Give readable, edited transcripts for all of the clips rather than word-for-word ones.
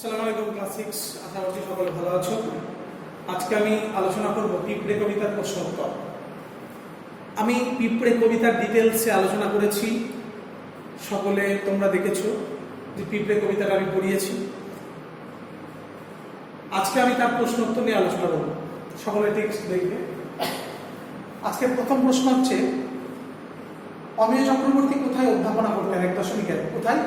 আসসালামু আলাইকুম ক্লাস 6 আশা করছি সকলে ভালো আছো। আজকে আমি আলোচনা করব পিঁপড়ে কবিতার প্রশ্ন উত্তর। আমি পিঁপড়ে কবিতার ডিটেলসে আলোচনা করেছি, সকলে তোমরা দেখেছো যে পিঁপড়ে কবিতাটা আমি পড়িয়েছি। আজকে আমি তার প্রশ্ন উত্তর নিয়ে আলোচনা করব, সকলে টেক্সট দেখবে। আজকের প্রথম প্রশ্ন হচ্ছে, অমিয় চক্রবর্তী কোথায় অধ্যাপনা করতেন? 1.1 কোথায়?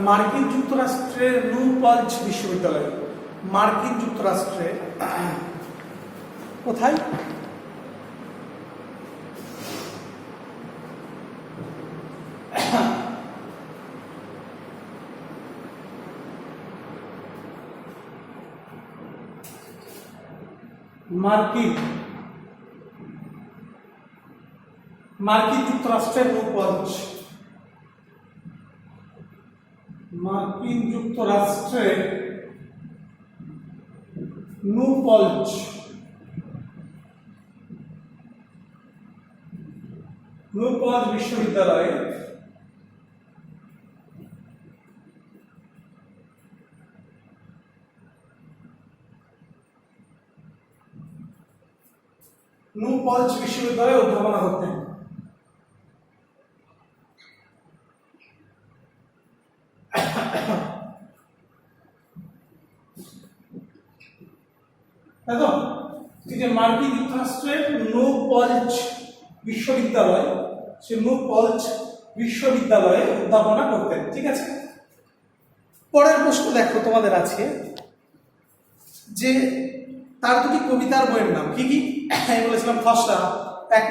মার্কিন যুক্তরাষ্ট্রের নিউ পালচ বিশ্ববিদ্যালয়। মার্কিন যুক্তরাষ্ট্রে কোথায়? মার্কিন যুক্তরাষ্ট্রের নিউ পালচ। মার্কিন যুক্তরাষ্ট্রের নিউ পালচ বিশ্ববিদ্যালয়ে অধ্যাপনা করতেন। দেখো, এই যে মার্কিন যুক্তরাষ্ট্রের নিউ পালচ বিশ্ববিদ্যালয়, সে নিউ পালচ বিশ্ববিদ্যালয়ে অধ্যাপনা করতেন। ঠিক আছে, পরের প্রশ্ন দেখো তোমাদের আছে যে তার দুটি কবিতার বইয়ের নাম কি কি? আমি বলেছিলাম খসড়া, এক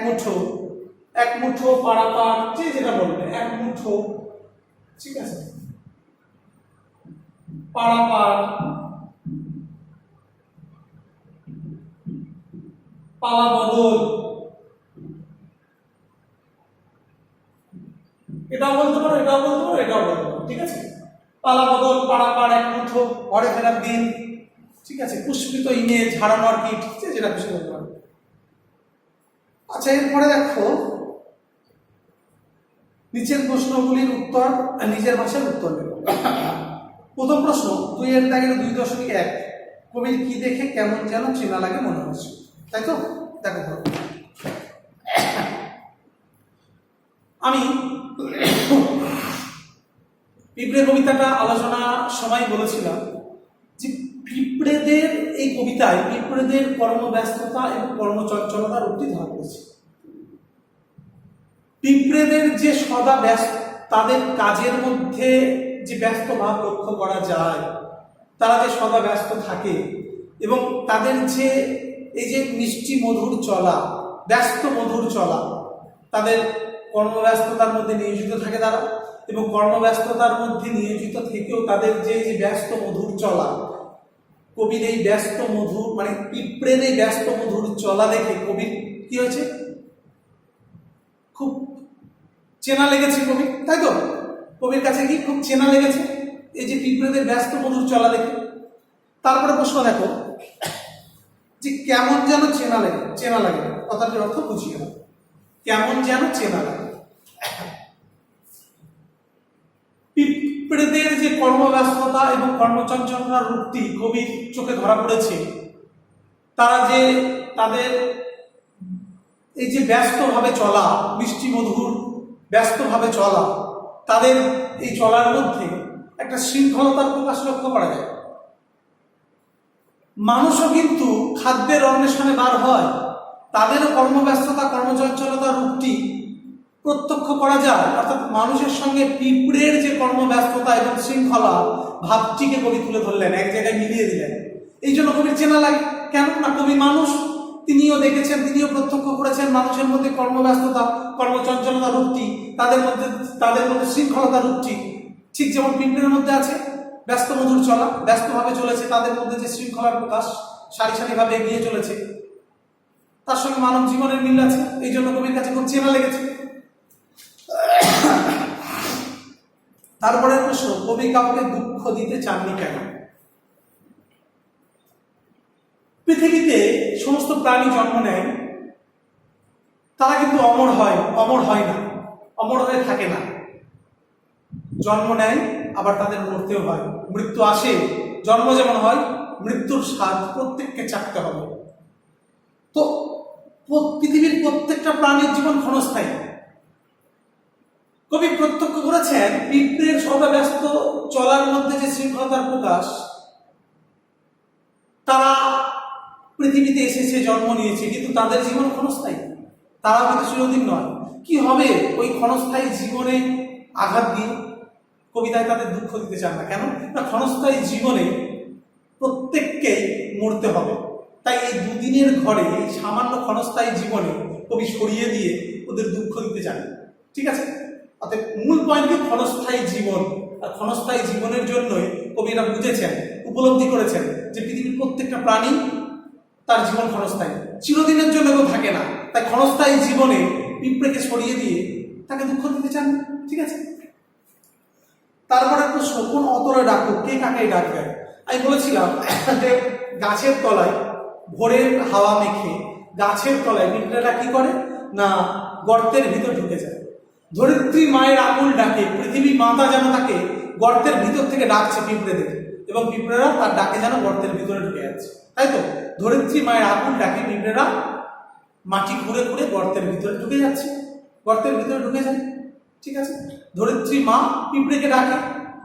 মুঠো পাড়াপাড়, যেটা বলবে এক মুঠো, ঠিক আছে, পাড়াপাড়, পালা বদল, এটাও বলতে পারো, এটাও বলতে পারো, এটাও বলতে পারো। ঠিক আছে, পালা বদল, পাড়াপাড়, এক মুঠো, ঘরে ফেরার দিন, ঠিক আছে, পুষ্পিত ইমেজ, হারানোর কিট, যেটা খুশি বলতে পারো। আচ্ছা, এরপরে দেখো নিচের প্রশ্নগুলির উত্তর নিজের ভাষায় উত্তর দেব। প্রথম প্রশ্ন, 2 দাগের 2.1, কবির কি দেখে কেমন যেন চেনা লাগে মনে হচ্ছে, তাই তো? দেখো, আমি পিঁপড়ে কবিতাটা আলোচনা সময় বলেছিলাম যে পিঁপড়েদের এই কবিতায় পিঁপড়েদের কর্মব্যস্ততা এবং কর্মচঞ্চলতার উক্তি ধরা পড়েছে। পিঁপড়েদের যে সদা ব্যস্ত, তাদের কাজের মধ্যে যে ব্যস্ত ভাব লক্ষ্য করা যায়, তারা যে সদা ব্যস্ত থাকে এবং তাদের যে এই যে মিষ্টি মধুর চলা, ব্যস্ত মধুর চলা, তাদের কর্মব্যস্ততার মধ্যে নিয়োজিত থাকে তারা, এবং কর্মব্যস্ততার মধ্যে নিয়োজিত থেকেও তাদের যে ব্যস্ত মধুর চলা, কবির এই ব্যস্ত মধুর মানে পিঁপড়ের এই ব্যস্ত মধুর চলা দেখে কবির কি হয়েছে? খুব চেনা লেগেছে কবি, তাই তো? কবির কাছে কি খুব চেনা লেগেছে এই যে পিঁপড়েদের ব্যস্ত মধুর চলা দেখে। তারপরে প্রশ্ন দেখো যে কেমন যেন চেনা লাগে, কথাটির অর্থ বুঝিয়ে দাও। কেমন যেন চেনা লাগে, পিঁপড়েদের যে কর্মব্যস্ততা এবং কর্মচঞ্চলতার রূপটি কবির চোখে ধরা পড়েছে। তারা যে তাদের এই যে ব্যস্তভাবে চলা, মিষ্টি মধুর ব্যস্তভাবে চলা, তাদের এই চলার মধ্যে একটা শৃঙ্খলতার প্রকাশ লক্ষ্য করা যায়। মানুষও কিন্তু খাদ্যের অন্বেষণে বার হয়, তাদেরও কর্মব্যস্ততা, কর্মচঞ্চলতার রূপটি প্রত্যক্ষ করা যায়। অর্থাৎ মানুষের সঙ্গে পিঁপড়ের যে কর্মব্যস্ততা এবং শৃঙ্খলা ভাবটিকে কবি তুলে ধরলেন, এক জায়গায় মিলিয়ে দিলেন। এই জন্য কবির চেনা লাগে। কেন না? কবি মানুষ, তিনিও দেখেছেন, তিনিও প্রত্যক্ষ করেছেন মানুষের মধ্যে কর্মব্যস্ততা, কর্মচঞ্চলতা রূপটি, তাদের মধ্যে শৃঙ্খলতা রূপটি। ঠিক যেমন পিঁপড়ের মধ্যে আছে ব্যস্ত মধুর চলা, ব্যস্তভাবে চলেছে, তাদের মধ্যে যে শৃঙ্খলার প্রকাশ, সারি সারিভাবে এগিয়ে চলেছে, তার সঙ্গে মানব জীবনের মিল আছে। এই জন্য কবির কাছে খুব চেনা লেগেছে। তারপরে প্রশ্ন, কবি কাউকে দুঃখ দিতে চাননি কেন? পৃথিবীতে সমস্ত প্রাণী জন্ম নেয়, তারা কিন্তু অমর হয় না, অমর হয়ে থাকে না। জন্ম নেয়, আবার তাদের মরতেও হয়, মৃত্যু আসে, জন্ম যেমন হয়, মৃত্যুর স্বাদ প্রত্যেককে চাকতে হবে। তো পৃথিবীর প্রত্যেকটা প্রাণীর জীবন ক্ষণস্থায়ী। কবি প্রত্যক্ষ করেছেন পিঁপড়ের সদা ব্যস্ত চলার মধ্যে যে শৃঙ্খলতার প্রকাশ, তারা পৃথিবীতে এসেছে, জন্ম নিয়েছে, কিন্তু তাদের জীবন ক্ষণস্থায়ী, তারা কিন্তু চিরদিন নয়। কি হবে ওই ক্ষণস্থায়ী জীবনে আঘাত দিয়ে? কবিতায় তাদের দুঃখ দিতে চান না। কেন না? ক্ষণস্থায়ী জীবনে প্রত্যেককেই মরতে হবে। তাই এই দুদিনের ঘরে, এই সামান্য ক্ষণস্থায়ী জীবনে কবি সরিয়ে দিয়ে ওদের দুঃখ দিতে চান। ঠিক আছে? অর্থাৎ মূল পয়েন্ট কি? ক্ষণস্থায়ী জীবন। আর ক্ষণস্থায়ী জীবনের জন্যই কবি এটা বুঝেছেন, উপলব্ধি করেছেন যে পৃথিবীর প্রত্যেকটা প্রাণী তার জীবন ক্ষণস্থায়ী, চিরদিনের জন্য কেউ থাকে না। তাই ক্ষণস্থায়ী জীবনে পিঁপড়েকে সরিয়ে দিয়ে তাকে দুঃখ দিতে চান। ঠিক আছে? তারপরে প্রশ্ন, কোন অতরে ডাকুক, কে কাকে ডাকবে? আমি বলেছিলাম যে গাছের তলায় ভোরের হাওয়া মেখে গাছের তলায় পিঁপড়েরা কি করে না, গর্তের ভিতর ঢুকে যায়। ধরিত্রী মায়ের আকুল ডাকে, পৃথিবী মাতা যেন তাকে গর্তের ভিতর থেকে ডাকছে পিঁপড়েদের, এবং পিঁপড়েরা তার ডাকে যেন গর্তের ভিতরে ঢুকে যাচ্ছে। তাই তো? ধরিত্রী মায়ের আকুল ডাকে পিঁপড়েরা মাটি খুঁড়ে খুঁড়ে গর্তের ভিতরে ঢুকে যাচ্ছে, গর্তের ভিতরে ঢুকে যায়। ঠিক আছে? ধরিত্রী মা পিঁপড়েকে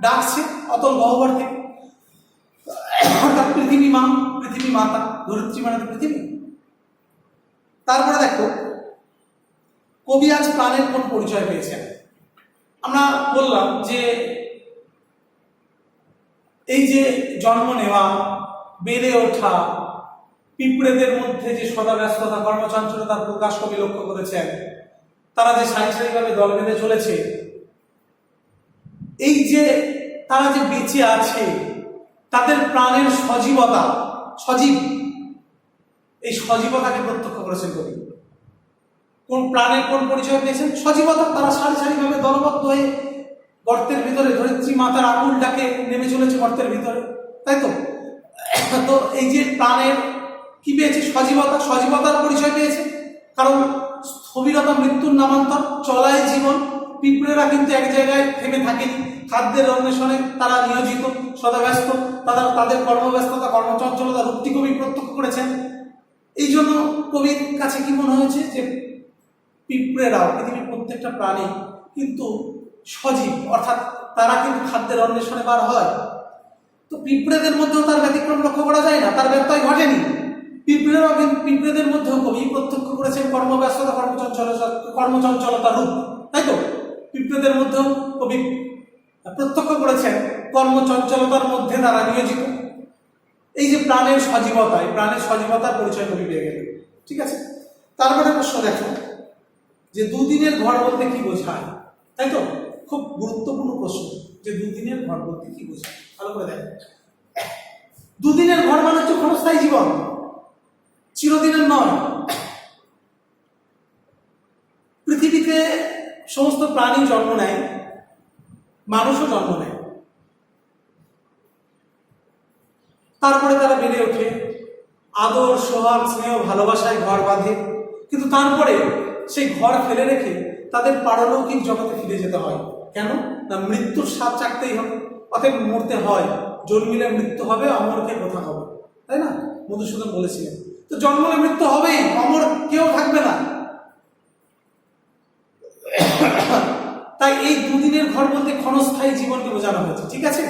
ডাকছে অতল গহ্বর থেকে। অর্থাৎ পৃথিবী মা, পৃথিবী মাতা, ধরিত্রী মানে পৃথিবী। তারপরে দেখো কবি আজ প্রাণের কোন পরিচয় পেয়েছেন। আমরা বললাম যে এই যে জন্ম নেওয়া, বেড়ে ওঠা, পিঁপড়েদের মধ্যে যে সদা ব্যস্ততা, কর্মচঞ্চলতার প্রকাশ কবি লক্ষ্য করেছেন। তারা যে সারি সারিভাবে দল বেঁধে চলেছে, এই যে তারা যে বেঁচে আছে, তাদের প্রাণের সজীবতা, সজীব, এই সজীবতাকে প্রত্যক্ষ করেছেন কবি। কোন প্রাণের কোন পরিচয় পেয়েছেন? সজীবতা। তারা সারি সারিভাবে দলবদ্ধ হয়ে গর্তের ভিতরে, ধরিত্রী মাতার আকুল ডাকে নেমে চলেছে গর্তের ভিতরে। তাই তো? তো এই যে প্রাণের কি পেয়েছে? সজীবতা। সজীবতার পরিচয় পেয়েছে, কারণ স্থবিরতা মৃত্যুর নামান্তর, চলায় জীবন। পিঁপড়েরা কিন্তু এক জায়গায় থেমে থাকেনি, খাদ্যের অন্বেষণে তারা নিয়োজিত, সদা ব্যস্ত। তাদের কর্মব্যস্ততা, কর্মচঞ্চলতা রূপটি কবি প্রত্যক্ষ করেছেন। এই জন্য কবির কাছে কি মনে হয়েছে যে পিঁপড়েরাও, পৃথিবীর প্রত্যেকটা প্রাণী কিন্তু সজীব, অর্থাৎ তারা কিন্তু খাদ্যের অন্বেষণে বার হয়। তো পিঁপড়েদের মধ্যেও তার ব্যতিক্রম লক্ষ্য করা যায় না, তার ব্যত্যয় ঘটেনি। পিঁপড়েদের মধ্যেও কবি প্রত্যক্ষ করেছেন কর্মব্যস্ততা, কর্মচঞ্চলতা রূপ। তাই তো? পিঁপড়েদের মধ্যেও কবি প্রত্যক্ষ করেছেন কর্মচঞ্চলতার মধ্যে তারা নিয়োজিত। এই যে প্রাণের সজীবতা, এই প্রাণের সজীবতার পরিচয় কবি পেয়ে গেলেন। ঠিক আছে? তারপরে প্রশ্ন দেখো যে দুদিনের ঘর বলতে কি বোঝায়। তাই তো? খুব গুরুত্বপূর্ণ প্রশ্ন যে দুদিনের ঘর বলতে কি বোঝায়। ভালো করে দেখো, দুদিনের ঘর মানে হচ্ছে ক্ষণস্থায়ী জীবন, চিরদিনের নয়। পৃথিবীতে সমস্ত প্রাণী জন্ম নেয়, মানুষও জন্ম নেয়, তারপরে তারা বেড়ে ওঠে, আদর, সোহাগ, স্নেহ, ভালোবাসায় ঘর বাঁধে, কিন্তু তারপরে সেই ঘর ফেলে রেখে তাদের পারলৌকিক জগতে ফিরে যেতে হয়। কেন না? মৃত্যুর স্বাদ চাকতেই হবে, অতএব মরতে হয়। জন্মিলে মৃত্যু হবে, অমরকে কোথা হবে। তাই না? মধুসূদন বলেছিলেন। তো জন্মলে মৃত্যু হবেই, অমর কেউ থাকবে না। তাই এই দুদিনের ঘর বলতে ক্ষণস্থায়ী জীবনকে বোঝানো হয়েছে। ঠিক আছে?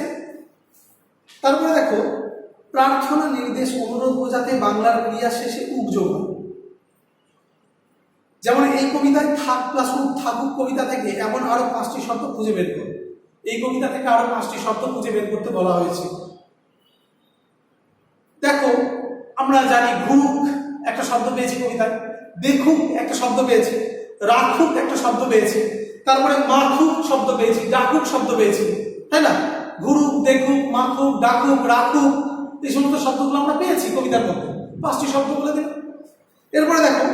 তারপরে দেখো প্রার্থনা, নির্দেশ, অনুরোধ বোঝাতে বাংলার ক্রিয়া শেষে উক যোগ হয়। যেমন এই কবিতায় থাক প্লাস উক, থাকুক কবিতা থেকে এমন আরো 5টি শব্দ খুঁজে বের করো। এই কবিতা থেকে আরো 5টি শব্দ খুঁজে বের করতে বলা হয়েছে। দেখো আমরা জানি ঘুরুক একটা শব্দ পেয়েছি কবিতায়, দেখুক একটা শব্দ পেয়েছি, রাখুক একটা শব্দ পেয়েছি, তারপরে মাখুক শব্দ পেয়েছি, ডাকুক শব্দ পেয়েছি। তাই না? ঘুরুক, দেখুক, মাখুক, ডাকুক, রাখুক, এই সমস্ত শব্দগুলো আমরা পেয়েছি কবিতার মধ্যে। 5টি শব্দ বলে দিন। এরপরে দেখো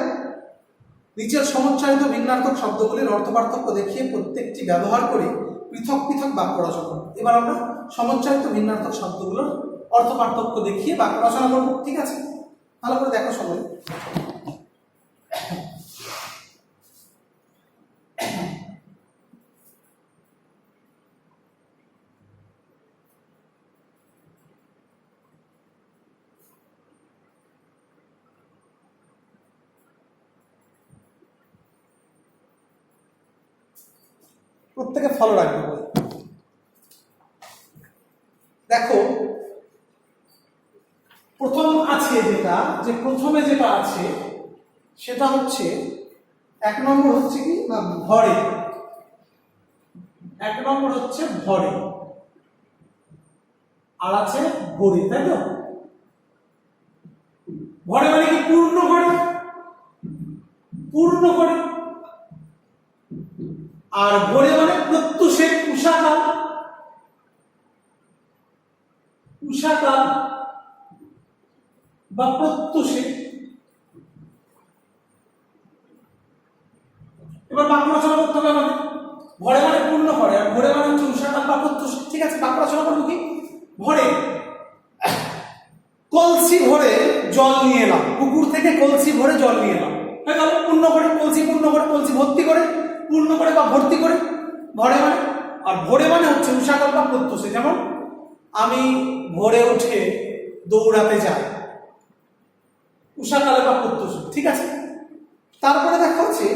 নিচের সমুচ্চারিত ভিন্নার্থক শব্দগুলির অর্থ পার্থক্য দেখিয়ে প্রত্যেকটি ব্যবহার করে পৃথক পৃথক বাক্য রচনা করব। এবার আমরা সমুচ্চারিত ভিন্নার্থক শব্দগুলোর অর্থ পার্থক্য দেখিয়ে বাক্য রচনা করব। ঠিক আছে? ভালো করে দেখো সবাই। প্রত্যেকে ফলো রাখবে বই। দেখো প্রথম আছে যেটা, যে প্রথমে যেটা আছে সেটা হচ্ছে 1 নম্বর হচ্ছে কি না ভরে। 1 নম্বর হচ্ছে ভরে, আর আছে ভরে, তাই তো? ভরে মানে কি পূর্ণ করে, পূর্ণ করে। আর ভরে মানে প্রত্যুষে, উষাকাল, উষাকাল বা প্রত্যুষে। এবার বাক্য রচনা করতে হবে আমাদের। ভরে মানে পূর্ণ করে, আর ভরে মানে হচ্ছে উষাকাল বা প্রত্যুষে। ঠিক আছে, বাক্য রচনা করবো কি? ভরে কলসি ভরে জল নিয়ে এলাম, পুকুর থেকে কলসি ভরে জল নিয়ে এলাম। হয়ে গেল পূর্ণ করে, কলসি পূর্ণ করে, কলসি ভর্তি করে, পূর্ণ করে বা ভর্তি করে ভরে মানে। আর ভোরে মানে হচ্ছে উষাকাল বা প্রত্যুষে। যেমন আমি ভোরে উঠে দৌড়াতে যাই, উষাকালে বা প্রত্যুষে। ঠিক আছে, তারপরে দেখা হচ্ছে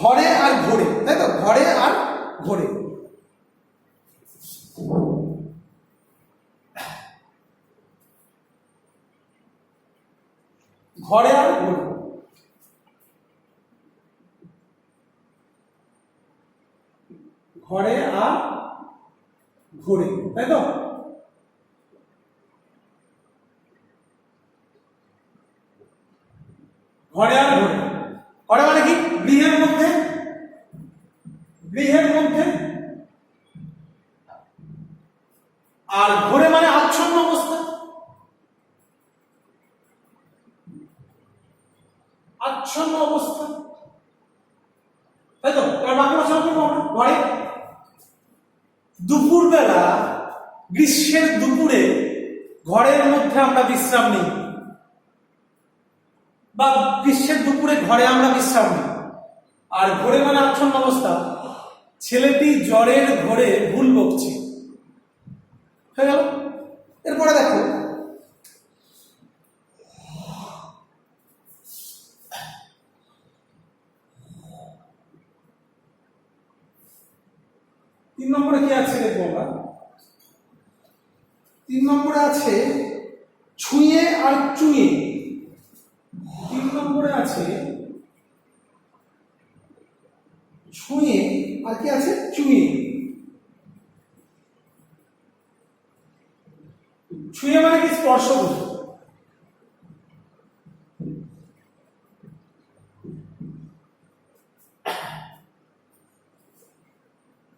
ঘরে আর ঘোরে, তাই তো? ঘরে আর ঘোরে। ঘরে আর ঘোরে, ঘরে আর ঘোরে, তাই তো? ঘরে আর ঘোরে। ঘরে মানে কি? গৃহের মধ্যে, গৃহের মধ্যে। আর ঘোরে মানে আচ্ছন্ন অবস্থা, আচ্ছন্ন অবস্থা, তাই তো? এবার বাক্য রচনা করবো আমরা। ঘরে দুপুরবেলা, গ্রীষ্মের দুপুরে ঘরের মধ্যে আমরা বিশ্রাম নিই, বা গ্রীষ্মের দুপুরে ঘরে আমরা বিশ্রাম নিই। আর ঘোরে মানে আচ্ছন্ন অবস্থা, ছেলেটি জ্বরের ঘোরে ভুল বকছে। হয়ে গেল। এরপরে দেখো তিন নম্বরে কি আছে দেখবো আমরা। 3 নম্বরে আছে ছুঁয়ে আর চুঁয়ে। 3 নম্বরে আছে ছুঁয়ে, আর কি আছে? চুঁয়ে। ছুঁয়ে মানে কি? স্পর্শ করা।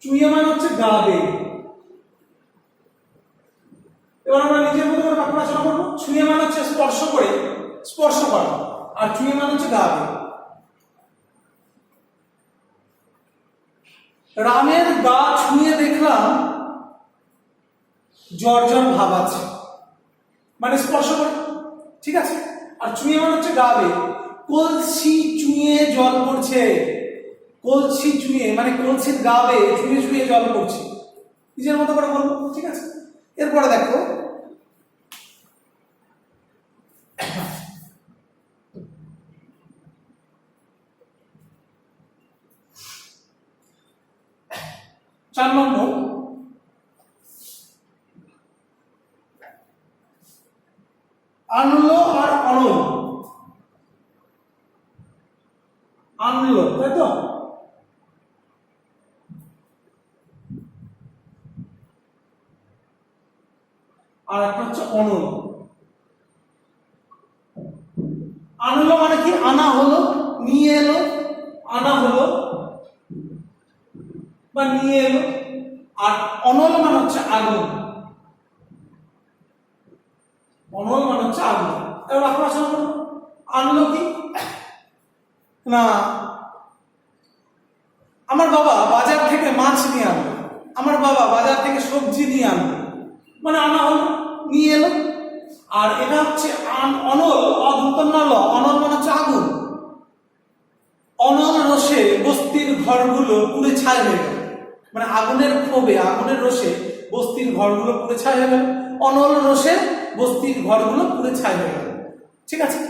চুঁয়ে মানে হচ্ছে গাবে। এবার আমরা নিজের মতো করে বাক্য রচনা করবো। ছুঁয়ে মানে হচ্ছে স্পর্শ করে, স্পর্শ করা, আর চুঁয়ে মানে হচ্ছে গাবে। রামের গা ছুঁয়ে দেখলাম জ্বর জ্বর ভাব আছে, মানে স্পর্শ করে। ঠিক আছে, আর চুঁয়ে মানে হচ্ছে গাবে। কলসি চুঁয়ে জল পড়ছে, কলসি চুঁয়ে মানে কলসির গাবে ছুঁয়ে ছুঁয়ে জল পড়ছে। নিজের মতো করে বলবো। ঠিক আছে, এরপরে দেখো চার নম্বর, আনলো আর অনল। আনলো, তাই তো? আর একটা হচ্ছে অনল। আনলো মানে কি? আনা হলো, নিয়ে এলো, আনা হলো বা নিয়ে এলো। আর অনল মানে হচ্ছে আগুন, অনল মানে হচ্ছে আগুন। এবার আপনার সামনে আনলো কি না, আমার বাবা বাজার থেকে মাছ নিয়ে আনলো, আমার বাবা বাজার থেকে সবজি নিয়ে আনলো, মানে আনা হলো, নিয়ে এলো। আর এটা হচ্ছে অনল, অধন্তন্য অনল মানে হচ্ছে আগুন। অনল রোষে বস্তির ঘরগুলো পুড়ে ছাই হয়ে গেল, মানে আগুনের ক্ষোভে, আগুনের রোষে বস্তির ঘরগুলো পুড়ে ছাই হয়ে গেল। অনল রোষে বস্তির ঘরগুলো পুড়ে ছাই হয়ে গেল। ঠিক আছে,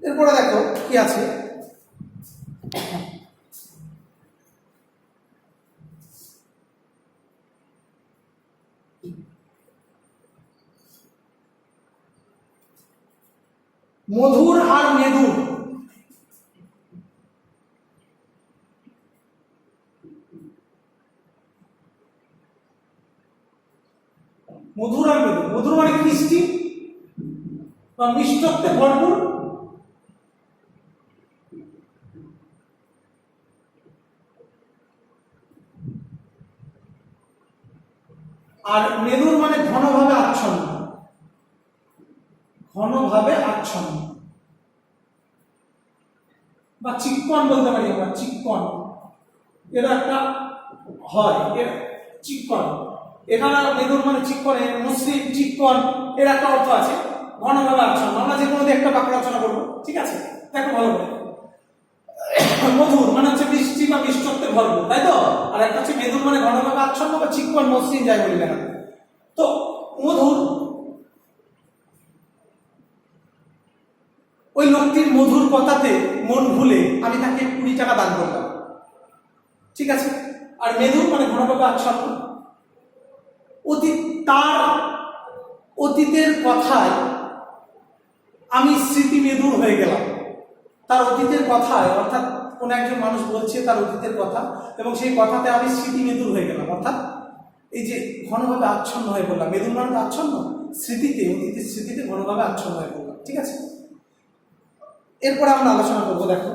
এরপরে দেখো কি আছে। মধুর আর মেদুর, মধুর আর মেদুর। মধুর মানে মিষ্টি বা মিষ্টত্বে ভরপুর, আর মেদুর মানে ঘনভাবে আচ্ছন্ন, ঘনভাবে আচ্ছন্ন বা চিক্কন বলতে পারি আমরা, চিক্কন এটা একটা হয়, চিক্কন। এখানে মেদুর মানে চিক্কন, মসৃণ চিক্কন এর একটা অর্থ আছে, ঘনভাবে আচ্ছন্ন। আমরা যে কোনো একটা বাক্য রচনা করবো, ঠিক আছে? দেখো ভালো করে, মধুর মানে হচ্ছে মিষ্টি বা মিষ্টত্বে ভরপুর, তাই তো? আর একটা হচ্ছে মেদুর মানে ঘনভাবে আচ্ছন্ন বা চিক্কন মসৃণ, যাই বলি না। তো মধুর, ওই লোকটির মধুর কথাতে মন ভুলে আমি তাকে 20 টাকা দান করলাম, ঠিক আছে? আর মেদুর মানে ঘনভাবে আচ্ছন্ন, তার অতীতের কথায় আমি স্মৃতি মেদুর হয়ে গেলাম। তার অতীতের কথায়, অর্থাৎ কোন একজন মানুষ বলছে তার অতীতের কথা, এবং সেই কথাতে আমি স্মৃতি মেদুর হয়ে গেলাম, অর্থাৎ এই যে ঘনভাবে আচ্ছন্ন হয়ে পড়লাম। মেদুর মানে আচ্ছন্ন, স্মৃতিতে, অতীতের স্মৃতিতে ঘনভাবে আচ্ছন্ন হয়ে পড়লাম, ঠিক আছে? এরপরে আমরা আলোচনা করবো, দেখো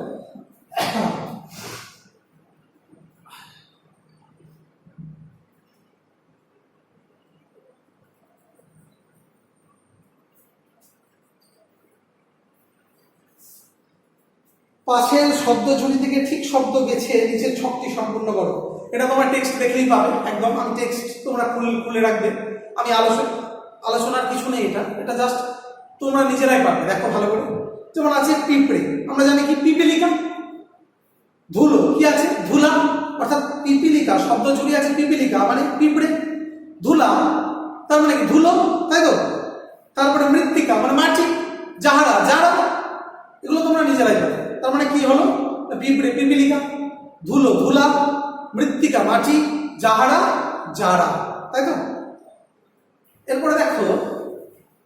পাশের শব্দ ঝুড়ি থেকে ঠিক শব্দ বেছে নিজের ছকটি সম্পূর্ণ করো। এটা তোমার টেক্সট দেখলেই পাবে, একদম আমি টেক্সট তোমরা খুলে রাখবে। আমি আলোচনার কিছু নেই, এটা জাস্ট তোমরা নিজেরাই পারবে। দেখো ভালো করে, যেমন আছে পিঁপড়ে, আমরা জানি কি পিপিলিকা, ধুলো কি আছে ধুলা, অর্থাৎ পিপিলিকা শব্দ জুড়ে আছে পিপিলিকা মানে পিঁপড়ে, ধুলা তার মানে কি ধুলো, তাই তো? তারপরে মৃত্তিকা মানে মাটি, যাহারা যারা, এগুলো তোমরা নিজেরাই পাবে। তার মানে কি হলো, পিঁপড়ে পিপিলিকা, ধুলো ধুলা, মৃত্তিকা মাটি, যাহারা যারা, তাই তো? এরপরে দেখো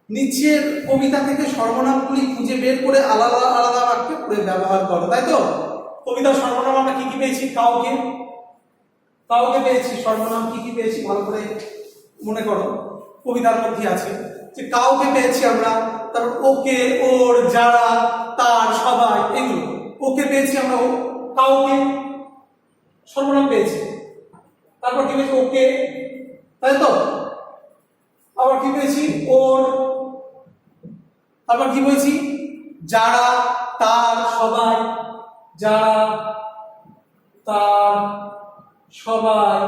নিচের কবিতা থেকে সর্বনামগুলি খুঁজে বের করে আলাদা আলাদা বাক্যে পড়ে ব্যবহার করো, তাই তো? কবিতার সর্বনাম আমরা কি কি পেয়েছি? কাউকে, কাউকে পেয়েছি। সর্বনাম কি কি পেয়েছি ভালো করে মনে করো, কবিতার মধ্যে আছে যে কাউকে পেয়েছি আমরা, তারপর ওকে, ওর, যারা, তার, সবাই, এগুলো। ওকে পেয়েছি আমরা, ও কাউকে সর্বনাম পেয়েছি। তারপর কি পেয়েছি? ওকে, তাই তো? আবার কি পেয়েছি? ওর। তারপর কি পেয়েছি? যারা, তার, সবাই, যারা, তার, সবাই।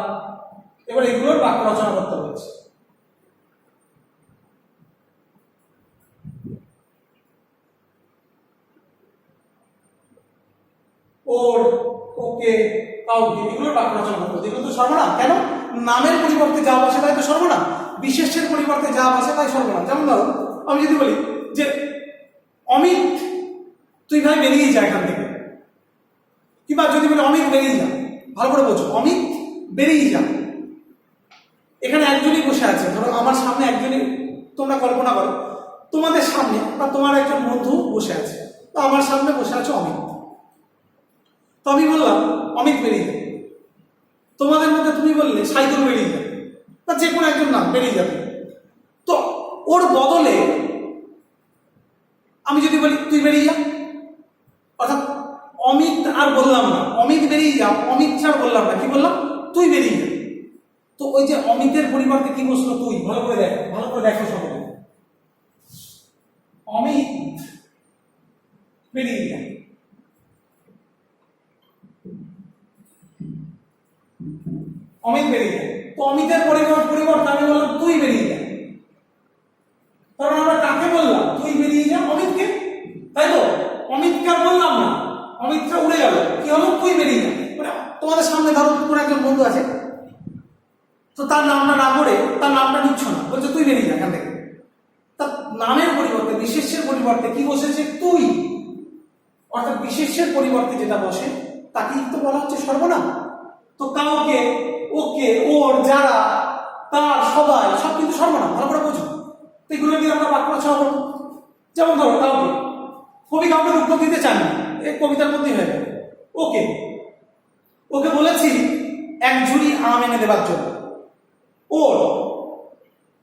এবার এগুলোর বাক্য রচনা করতে হচ্ছে। ওর, ওকে, কাউকে, এগুলোর বাক্য রচনা করতে হচ্ছে। এগুলো তো সর্বনাম। কেন? নামের পরিবর্তে যা বসে তাই তো সর্বনাম, বিশেষ্যের পরিবর্তে যা বসে তাই সর্বনাম। যেমন ধরো আমি যদি বলি যে অমিত তুই ভাই বেরিয়ে যা এখান থেকে, কিংবা যদি বলি অমিত বেরিয়ে যা, ভালো করে বলছো, অমিত বেরিয়ে যা। এখানে একজনই বসে আছে, ধরো আমার সামনে একজনই, তোমরা কল্পনা করো তোমাদের সামনে বা তোমার একজন বন্ধু বসে আছে, তো আমার সামনে বসে আছে অমিত। তো আমি বললাম অমিত বেরিয়ে যাবে, তোমাদের মধ্যে তুমি বললে সাইদুল বেরিয়ে যাবে, বা যে কোনো একজন নাম বেরিয়ে যাবে। তো ওর বদলে আমি যদি বলি তুই বেরিয়ে যা, অর্থাৎ অমিত আর বললাম না, অমিত বেরিয়ে যা, অমিত আর বললাম না, কি বললাম? তুই বেরিয়ে যা। তো ওই যে অমিতের পরিবর্তে কি বসলো? তুই। ভালো করে দেখো, ভালো করে দেখো সকলে, অমিত বেরিয়ে যা। অমিত বেরিয়ে যায়, তো অমিতের পরিবর্তে আমি বললাম তুই বেরিয়ে যা। কারণ আমরা কাকে বললাম? তুই বেরিয়ে যা, অমিতকে, তাই তো? অমিতকে আর বললাম না, অমিতটা উড়ে গেল, কি হলো? তুই বেরিয়ে যা। মানে তোমাদের সামনে ধরো কোন একজন বন্ধু আছে, তো তার নামটা না করে তার নামটা নিচ্ছ না, বলছে তুই বেরিয়ে যা এখান থেকে। তার নামের পরিবর্তে, বিশেষ্যের পরিবর্তে কি বসেছে? তুই। অর্থাৎ বিশেষ্যের পরিবর্তে যেটা বসে তাকেই তো বলা হচ্ছে সর্বনাম। তো কাউকে, ওকে, ওর, যারা, তার, সবাই, সব কিন্তু সর্বনাম। ভালো করে বুঝো। তো এগুলো দিয়ে আমরা বাক্য রচনা করবো। যেমন ধরো কাউকে, কবি কাউকে দুঃখ দিতে চাননি, এই কবিতার মধ্যেই হয়ে গেল। ওকে ওকে বলেছি এক ঝুড়ি আম এনে দেবার জন্য। ওর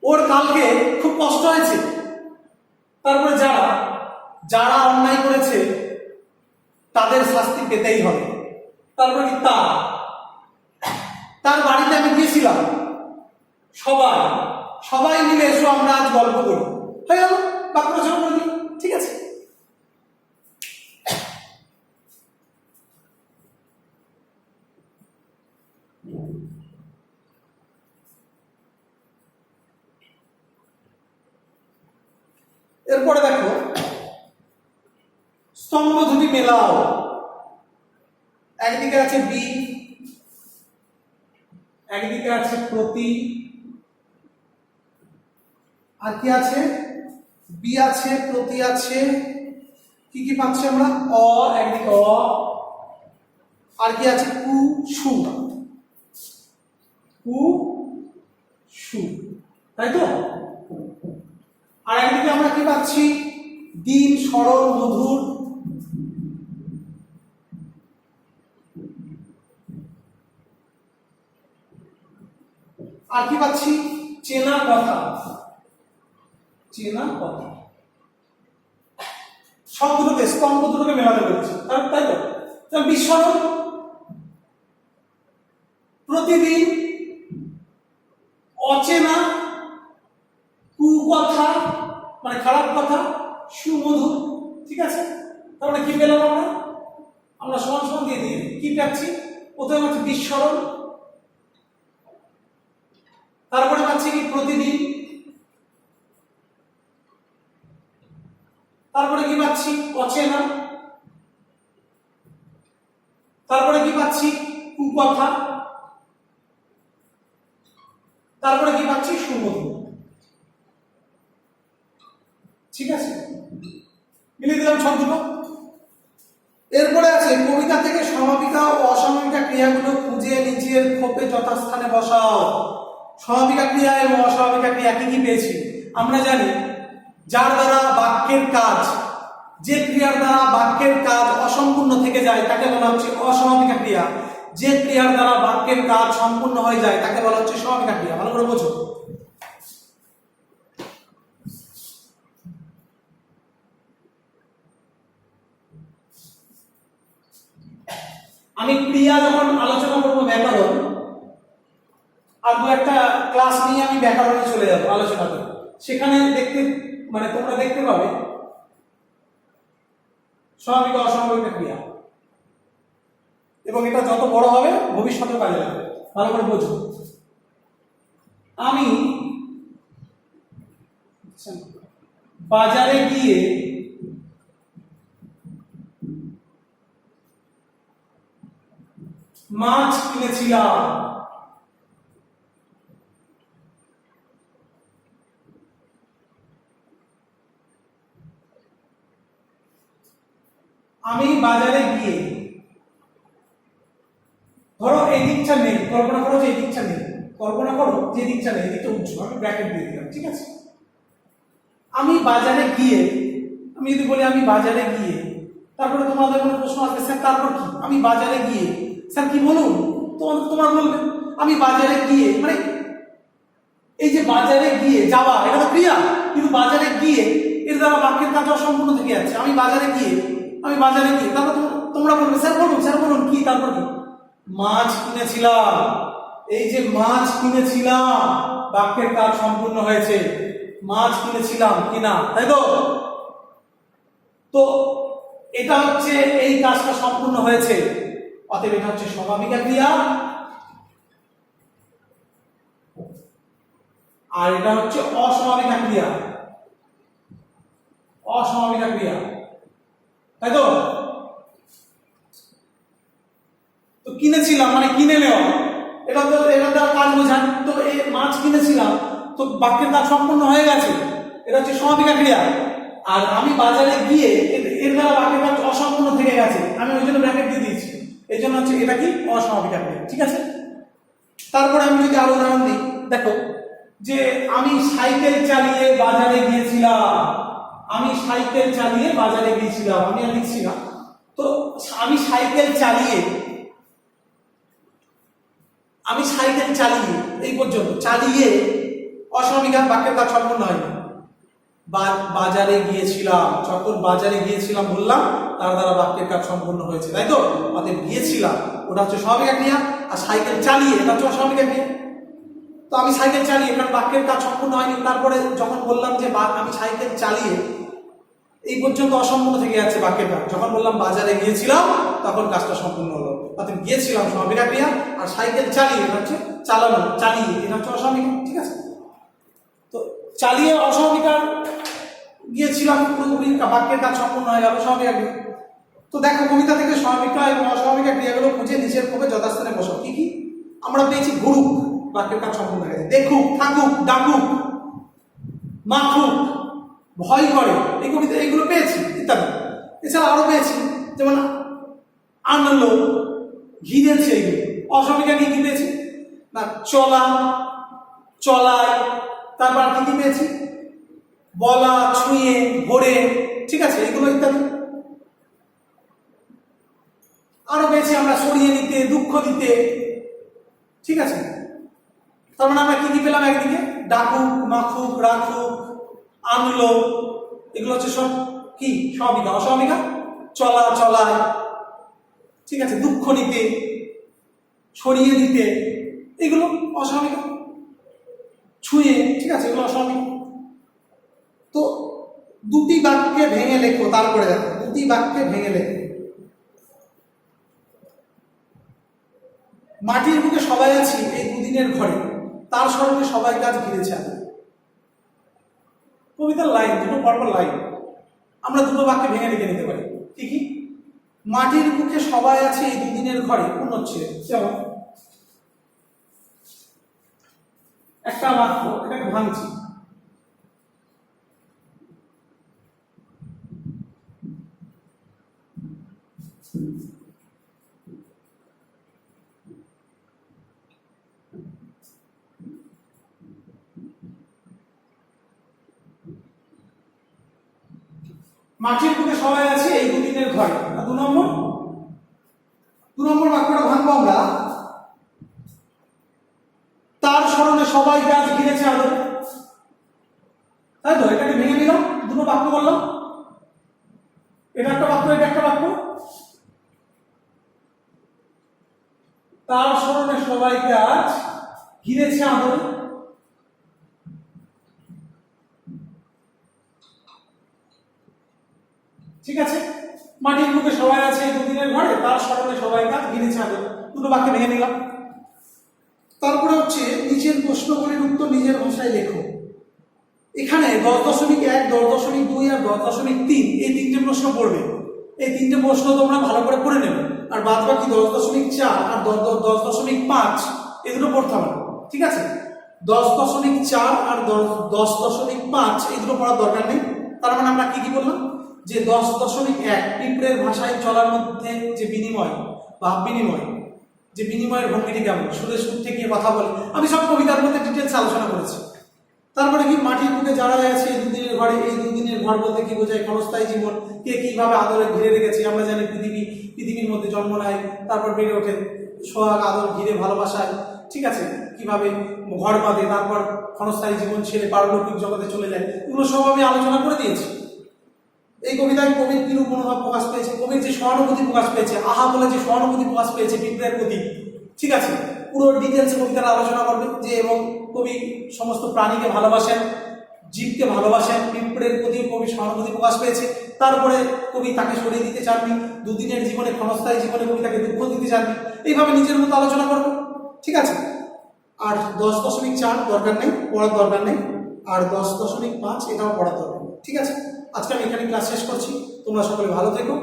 ওর কালকে খুব কষ্ট হয়েছে। তারপরে যারা যারা অন্যায় করেছে তাদের শাস্তি পেতেই হবে। তারপরে কি তার বাড়িতে আমি গিয়েছিলাম, সবাই সবাই মিলে এসো আমরা আজ গল্প করি। হয়ে গেল, বাক্য রচনা করে দিই। ঠিক আছে, এরপরে দেখো স্তম্ভ দুটি মেলাও। একদিকে আছে বি, একদিকে আছে প্রতি, আর কি আছে? বি আছে, প্রতি আছে, কি কি পাচ্ছি আমরা? অ, একদিকে অ, আর কি আছে? কু সু, কু সু, তাই তো? আর একদিকে আমরা কি পাচ্ছি? দিন, সরল, মধুর, আর কি পাচ্ছি? চেনা কথা, চেনা কথা। সব দুটোকে, স্তম্ভ দুটোকে মেলাতে পেরেছি, তাই তো? বিস্মরণ, প্রতিদিন, অচেনা, কুকথা মানে খারাপ কথা, সুমধুর। ঠিক আছে, তারপরে কি পেলাম আমরা? আমরা সমান সমান দিয়ে দিয়ে কি পাচ্ছি? প্রথমে হচ্ছে বিস্মরণ, তারপরে পাচ্ছি কি? প্রতিদিন, তারপরে কি পাচ্ছি? অচেনা, তারপরে কি পাচ্ছি? কুকথা, তারপরে কি পাচ্ছি? সুমধুর। ঠিক আছে, মিলিয়ে দিলাম সব দুটো। এরপরে আছে কবিতা থেকে সমাপিকা ও অসমাপিকা ক্রিয়াগুলো খুঁজে নিজের ক্ষোভে যথাস্থানে বসাও। সমাপিকা ক্রিয়া এবং অসমাপিকা ক্রিয়া কি কি পেয়েছি? আমরা জানি যার দ্বারা বাক্যের কাজ, যে ক্রিয়ার দ্বারা বাক্যের কাজ অসম্পূর্ণ থেকে যায় তাকে বলা হচ্ছে অসমাপিকা ক্রিয়া। যে ক্রিয়ার দ্বারা বাক্যের কাজ সম্পূর্ণ হয়ে যায় তাকে বলা হচ্ছে সমাপিকা ক্রিয়া। ভালো করে বোঝো। আমি ক্রিয়া যখন আলোচনা করবো ব্যাকরণ, আর দু একটা ক্লাস নিয়ে আমি ব্যাকরণে চলে যাবো আলোচনা করবো, সেখানে দেখতে মানে তোমরা দেখতে পাবে সমাপিকা অসমাপিকা ক্রিয়া, এবং এটা যত বড় হবে ভবিষ্যতে কাজে লাগবে। ভালো করে বোঝো। আমি বাজারে গিয়ে মাছ কিনেছিলাম। আমি বাজারে গিয়ে, ধরো এই দিকটা নেই, কল্পনা করো যে এই দিকটা নেই, কল্পনা করো যে দিকটা নেই, এদিকটা উঁচু, আমি ব্র্যাকেট দিয়ে দিলাম। ঠিক আছে, আমি বাজারে গিয়ে, আমি যদি বলি আমি বাজারে গিয়ে, তারপরে তোমাদের কোনো প্রশ্ন আসবে, স্যার তারপর কি? আমি বাজারে গিয়ে, স্যার কি বলুন? তোমরা বলবে আমি বাজারে গিয়ে, মানে এই যে বাজারে গিয়ে যাওয়া, এটা তো ক্রিয়া, কিন্তু বাজারে গিয়ে এর দ্বারা বাক্যের কাজ অসম্পূর্ণ থেকে যাচ্ছে। আমি বাজারে গিয়ে, আমি বাজারে গিয়ে, তারপর তোমরা বলবে স্যার বলুন, স্যার বলুন কি? তারপর কি? মাছ কিনেছিলাম। এই যে মাছ কিনেছিলাম, বাক্যের কাজ সম্পূর্ণ হয়েছে। মাছ কিনেছিলাম কিনা, তাই তো? তো এটা হচ্ছে এই কাজটা সম্পূর্ণ হয়েছে, অতএব এটা হচ্ছে সমাপিকা ক্রিয়া, আর এটা হচ্ছে অসমাপিকা ক্রিয়া। অসমাপিকা ক্রিয়া, তাই তো? তো কিনেছিলাম মানে কিনে নেওয়া, এটা তো এটা দ্বারা কাজ বোঝায়। তো এই মাছ কিনেছিলাম, তো বাক্যের কাজ সম্পূর্ণ হয়ে গেছে, এটা হচ্ছে সমাপিকা ক্রিয়া। আর আমি বাজারে গিয়ে, এর দ্বারা বাক্যের কাজ অসম্পূর্ণ থেকে গেছে, আমি ওই জন্য ব্র্যাকেট দিয়ে দিয়েছি, এই জন্য হচ্ছে এটা কি? অসমাপিকা ক্রিয়া। ঠিক আছে, তারপরে আমি যদি আরো উদাহরণ দিই, দেখো যে আমি সাইকেল চালিয়ে বাজারে গিয়েছিলাম। আমি সাইকেল চালিয়ে বাজারে গিয়েছিলাম, আমি আর লিখছি না। তো আমি সাইকেল চালিয়ে এই পর্যন্ত, চালিয়ে অসমাপিকা, বাক্যের কাজ সম্পূর্ণ হয়নি। বাজারে গিয়েছিলাম, যখন বাজারে গিয়েছিলাম বললাম তার দ্বারা বাক্যের কাজ সম্পূর্ণ হয়েছে, তাই তো? অতএব গিয়েছিলাম ওটা হচ্ছে সমাপিকা ক্রিয়া, আর সাইকেল চালিয়ে এটা হচ্ছে অসমাপিকা ক্রিয়া। তো আমি সাইকেল চালিয়ে, কারণ বাক্যের কাজ সম্পূর্ণ হয়নি। তারপরে যখন বললাম যে আমি সাইকেল চালিয়ে, এই পর্যন্ত অসম্পূর্ণ থেকে যাচ্ছে বাক্যের কাজ। যখন বললাম বাজারে গিয়েছিলাম তখন কাজটা সম্পূর্ণ হলো। অর্থাৎ গিয়েছিলাম সমাপিকা ক্রিয়া, আর সাইকেল চালিয়ে এটা হচ্ছে চালানো, চালিয়ে এটা হচ্ছে অসমাপিকা। ঠিক আছে? তো চালিয়ে অসমাপিকা, গিয়েছিলাম পুরোপুরি বাক্যের কাজ সম্পূর্ণ হয়ে গেল, সমাপিকা ক্রিয়া। তো দেখো কবিতা থেকে সমাপিকা এবং অসমাপিকা ক্রিয়াগুলো খুঁজে নিচের পদে যথাস্থানে বসাও। কি কি আমরা পেয়েছি? ঘুরুক, বাক্যের কাজ সম্পূর্ণ হয়ে গেছে। দেখুক, থাকুক, ডাকুক, মাখুক, ভয় করে, এই কবিতা এইগুলো পেয়েছি ইত্যাদি। এছাড়া আরো পেয়েছি, যেমন আনলো, ঘিরেছে, এইগুলো অসমাপিকা কি কি পেয়েছি না? চলা, চলায়, তারপর কি কি পেয়েছি? বলা, ছুঁয়ে, ভরে, ঠিক আছে, এগুলো ইত্যাদি। আরো পেয়েছি আমরা সরিয়ে নিতে, দুঃখ দিতে, ঠিক আছে। তার মানে আমরা কি কি পেলাম? একদিকে ডাকুক, মাখুক, রাখুক, আনলো, এগুলো হচ্ছে সব কি? সমাপিকা। অসমাপিকা চলা, চলায়, ঠিক আছে, দুঃখ নিতে, সরিয়ে দিতে, এগুলো অসমাপিকা। ছুঁয়ে, ঠিক আছে, এগুলো অসমাপিকা। তো দুটি বাক্যে ভেঙে লেখো, তারপরে দেখো দুটি বাক্যে ভেঙে লেখো। মাটির বুকে সবাই আছি এই দুদিনের ঘরে, তার স্মরণে সবাই কাজ ঘিরেছে আমি। কবিতার লাইন, দুটো পরপর লাইন, আমরা দুটো বাক্যে ভেঙে লিখে নিতে পারি। কি কি? মাটির বুকে সবাই আছে এই দুদিনের ঘরে, কোন হচ্ছে? যেমন একটা বাক্য, এটাকে ভাঙছি। মাটির বুকে সবাই আছে এই দুদিনের ঘরে। দু নম্বর বাক্যটা ভাঙবো আমরা, তার স্মরণে সবাই গাছ ঘিরেছে আদরে, তাই তো? এটাকে ভেঙে নিলাম, দুটো বাক্য বললাম, এটা একটা বাক্য, এটা একটা বাক্য। তার স্মরণে সবাই গাছ ঘিরেছে আদরে, ঠিক আছে। মাটির বুকে সবাই আছে এই দুদিনের ঘরে, তার স্মরণে সবাই গাছ ঘিরেছে আদরে, দুটো বাক্যে ভেঙে নিলাম। তারপরে হচ্ছে নিচের প্রশ্নগুলির উত্তর নিজের ভাষায় লেখো। এখানে 10.1, 10.2 আর 10.3 এই তিনটে প্রশ্ন পড়বে। এই তিনটে প্রশ্ন তোমরা ভালো করে পড়ে নেবে, আর বাদ বাকি 10.4 আর 10.5 এই দুটো পড়তে হবে, ঠিক আছে। 10.4 আর 10.5 এই দুটো পড়ার দরকার নেই। তার মানে আমরা কি কি বললাম? যে 10.1 পিঁপড়ের ভাষায় চলার মধ্যে যে বিনিময়, ভাব বিনিময়, যে বিনিময়ের ভঙ্গিটি কেমন, সুরে সুর থেকে কথা বলে, আমি সব কবিতার মধ্যে ডিটেলস আলোচনা করেছি। তারপরে কি? মাটির বুকে যারা আছে এই দুদিনের ঘরে, এই দুদিনের ঘর বলতে কি বোঝায়? ক্ষণস্থায়ী জীবন, কে কিভাবে আদরে ঘিরে রেখেছে। আমরা জানি পৃথিবীর মধ্যে জন্ম নেয়, তারপর বেড়ে ওঠে সোহাগ, আদর, ঘিরে, ভালোবাসায়, ঠিক আছে, কিভাবে ঘর বাঁধে, তারপর ক্ষণস্থায়ী জীবন ছেড়ে পারলৌকিক জগতে চলে যায়, এগুলো সব আমি আলোচনা করে দিয়েছি। এই কবিতায় কবির কিরূপ মনোভাব প্রকাশ পেয়েছে, কবির যে সহানুভূতি প্রকাশ পেয়েছে, আহা বলে যে সহানুভূতি প্রকাশ পেয়েছে পিঁপড়ের প্রতি, ঠিক আছে, পুরো ডিটেলস কবিতার আলোচনা করবে। যে এবং কবি সমস্ত প্রাণীকে ভালোবাসেন, জীবকে ভালোবাসেন, পিঁপড়ের প্রতি কবি সহানুভূতি প্রকাশ পেয়েছে। তারপরে কবি তাকে সরিয়ে দিতে চাননি, দুদিনের জীবনে, ক্ষণস্থায়ী জীবনে কবি তাকে দুঃখ দিতে চাননি, এইভাবে নিজের মতো আলোচনা করবে, ঠিক আছে। আর 10.4 দরকার নেই, পড়ার দরকার নেই, আর 10.5 এটাও পড়ার দরকার নেই, ঠিক আছে। আজকে আমি এখানে ক্লাস শেষ করছি। তোমরা সকলে ভালো থেকো।